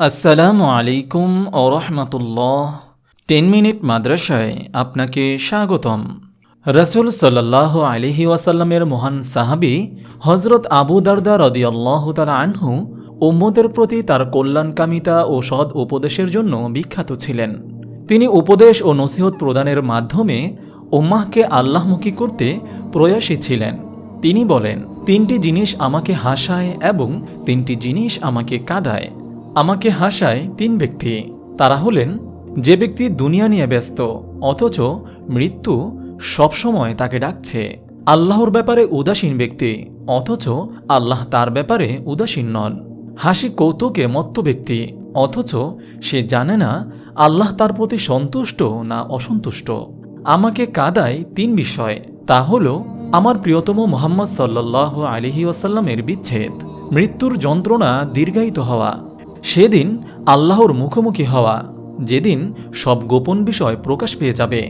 আসসালামু আলাইকুম ওয়া রাহমাতুল্লাহ। 10 মিনিট মাদ্রাসায় আপনাকে স্বাগতম। রাসূল সাল্লাল্লাহু আলাইহি ওয়াসাল্লামের মহান সাহাবী হযরত আবু দারদা রাদিয়াল্লাহু তাআলা আনহু উম্মতের প্রতি তার কল্যাণকামিতা ও সৎ উপদেশের জন্য বিখ্যাত ছিলেন। তিনি উপদেশ ও নসিহত প্রদানের মাধ্যমে উম্মাহকে আল্লাহমুখী করতে প্রয়াসী ছিলেন। তিনি বলেন, 3টি জিনিস আমাকে হাসায় এবং 3টি জিনিস আমাকে কাঁদায়। আমাকে হাসায় 3 ব্যক্তি। তারা হলেন, যে ব্যক্তি দুনিয়া নিয়ে ব্যস্ত অথচ মৃত্যু সবসময় তাকে ডাকছে, আল্লাহর ব্যাপারে উদাসীন ব্যক্তি অথচ আল্লাহ তার ব্যাপারে উদাসীন নন, হাসি কৌতুকে মত্ত ব্যক্তি অথচ সে জানে না আল্লাহ তার প্রতি সন্তুষ্ট না অসন্তুষ্ট। আমাকে কাঁদায় 3 বিষয়, তা হল আমার প্রিয়তম মুহাম্মদ সাল্লাল্লাহু আলাইহি ওয়াসাল্লামের বিচ্ছেদ, মৃত্যুর যন্ত্রণা দীর্ঘায়িত হওয়া, সেদিন আল্লাহর মুখোমুখি হওয়া যেদিন সব গোপন বিষয় প্রকাশ পেয়ে যাবে,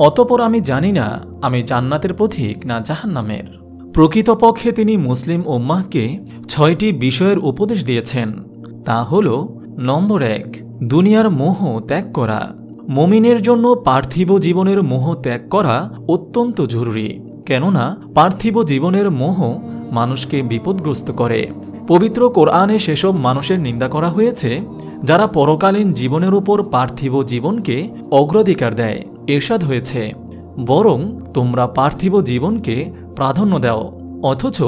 অতপর আমি জানি না আমি জান্নাতের পথিক না জাহান্নামের। প্রকৃতপক্ষে তিনি মুসলিম উম্মাহকে 6টি বিষয়ের উপদেশ দিয়েছেন। তা হল, নম্বর 1, দুনিয়ার মোহ ত্যাগ করা। মুমিনের জন্য পার্থিব জীবনের মোহ ত্যাগ করা অত্যন্ত জরুরি, কেননা পার্থিব জীবনের মোহ মানুষকে বিপদগ্রস্ত করে। পবিত্র কোরআনে সেসব মানুষের নিন্দা করা হয়েছে যারা পরকালীন জীবনের উপর পার্থিব জীবনকে অগ্রাধিকার দেয়। ইরশাদ হয়েছে, বরং তোমরা পার্থিব জীবনকে প্রাধান্য দাও অথচ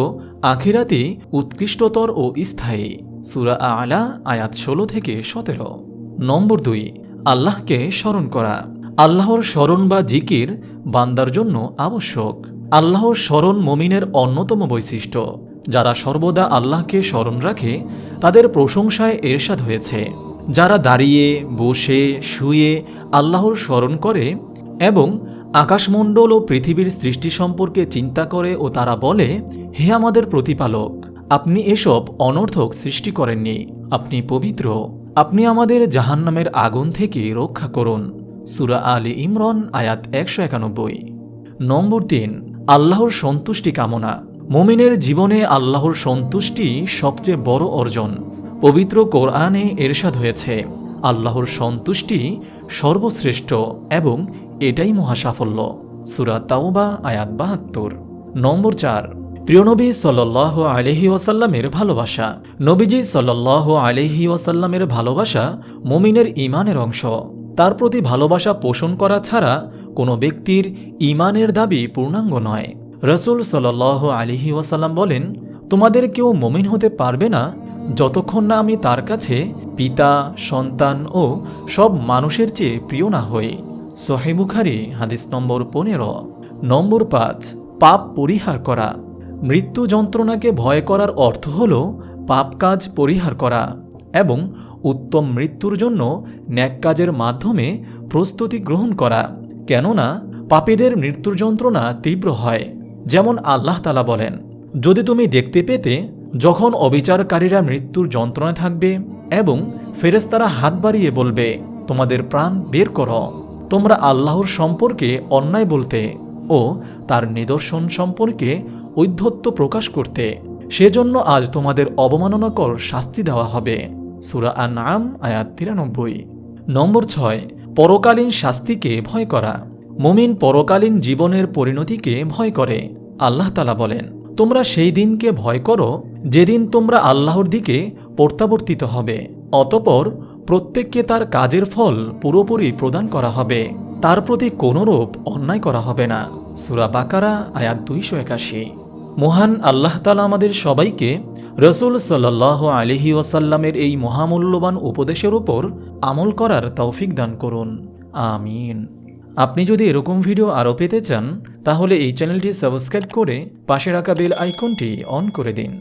আখিরাতই উৎকৃষ্টতর ও স্থায়ী। সূরা আ'লা আয়াত 16 থেকে 17। নম্বর 2, আল্লাহকে স্মরণ করা। আল্লাহর স্মরণ বা জিকির বান্দার জন্য আবশ্যক। আল্লাহর স্মরণ মুমিনের অন্যতম বৈশিষ্ট্য। যারা সর্বদা আল্লাহকে স্মরণ রাখে তাদের প্রশংসায় ইরশাদ হয়েছে, যারা দাঁড়িয়ে বসে শুয়ে আল্লাহর স্মরণ করে এবং আকাশমণ্ডল ও পৃথিবীর সৃষ্টি সম্পর্কে চিন্তা করে ও তারা বলে, হে আমাদের প্রতিপালক, আপনি এসব অনর্থক সৃষ্টি করেননি, আপনি পবিত্র, আপনি আমাদের জাহান্নামের আগুন থেকে রক্ষা করুন। সূরা আলী ইমরান আয়াত 191। নম্বর 3, আল্লাহর সন্তুষ্টি কামনা। মুমিনের জীবনে আল্লাহর সন্তুষ্টি সবচেয়ে বড় অর্জন। পবিত্র কোরআনে ইরশাদ হয়েছে, আল্লাহর সন্তুষ্টি সর্বশ্রেষ্ঠ এবং এটাই মহাসাফল্য। সূরা তাওবা আয়াত 72। নম্বর 4, প্রিয়নবী সাল্লাল্লাহু আলাইহি ওয়াসাল্লামের ভালোবাসা। নবীজি সাল্লাল্লাহু আলাইহি ওয়াসাল্লামের ভালোবাসা মুমিনের ঈমানের অংশ। তার প্রতি ভালোবাসা পোষণ করা ছাড়া কোনো ব্যক্তির ঈমানের দাবি পূর্ণাঙ্গ নয়। রাসূল সাল্লাল্লাহু আলাইহি ওয়াসাল্লাম বলেন, তোমাদের কেউ মুমিন হতে পারবে না যতক্ষণ না আমি তার কাছে পিতা, সন্তান ও সব মানুষের চেয়ে প্রিয় না হই। সহিহ বুখারী হাদিস নম্বর 15। নম্বর 5, পাপ পরিহার করা। মৃত্যু যন্ত্রণাকে ভয় করার অর্থ হল পাপ কাজ পরিহার করা এবং উত্তম মৃত্যুর জন্য নেক কাজের মাধ্যমে প্রস্তুতি গ্রহণ করা, কেননা পাপীদের মৃত্যুর যন্ত্রণা তীব্র হয়। যেমন আল্লাহ তাআলা বলেন, যদি তুমি দেখতে পেতে যখন অবিচারকারীরা মৃত্যুর যন্ত্রণায় থাকবে এবং ফেরেশতারা হাত বাড়িয়ে বলবে, তোমাদের প্রাণ বের করো, তোমরা আল্লাহর সম্পর্কে অন্যায় বলতে ও তার নিদর্শন সম্পর্কে ঔদ্ধত্য প্রকাশ করতে, সেজন্য আজ তোমাদের অবমাননাকর শাস্তি দেওয়া হবে। সূরা আনআম আয়াত 93। নম্বর 6, পরকালীন শাস্তিকে ভয় করা। মুমিন পরকালীন জীবনের পরিণতিকে ভয় করে। আল্লাহ তাআলা বলেন, তোমরা সেই দিনকে ভয় করো যেদিন তোমরা আল্লাহর দিকে প্রত্যাবর্তিত হবে, অতঃপর প্রত্যেককে তার কাজের ফল পুরোপুরি প্রদান করা হবে, তার প্রতি কোনরূপ অন্যায় করা হবে না। সূরা বাকারা আয়াত 281। মহান আল্লাহ তাআলা আমাদের সবাইকে রাসূল সাল্লাল্লাহু আলাইহি ওয়াসাল্লামের এই মহামূল্যবান উপদেশের উপর আমল করার তৌফিক দান করুন। আমিন। আপনি যদি এরকম ভিডিও আরও পেতে চান তাহলে এই চ্যানেলটি সাবস্ক্রাইব করে পাশে রাখা বেল আইকনটি অন করে দিন।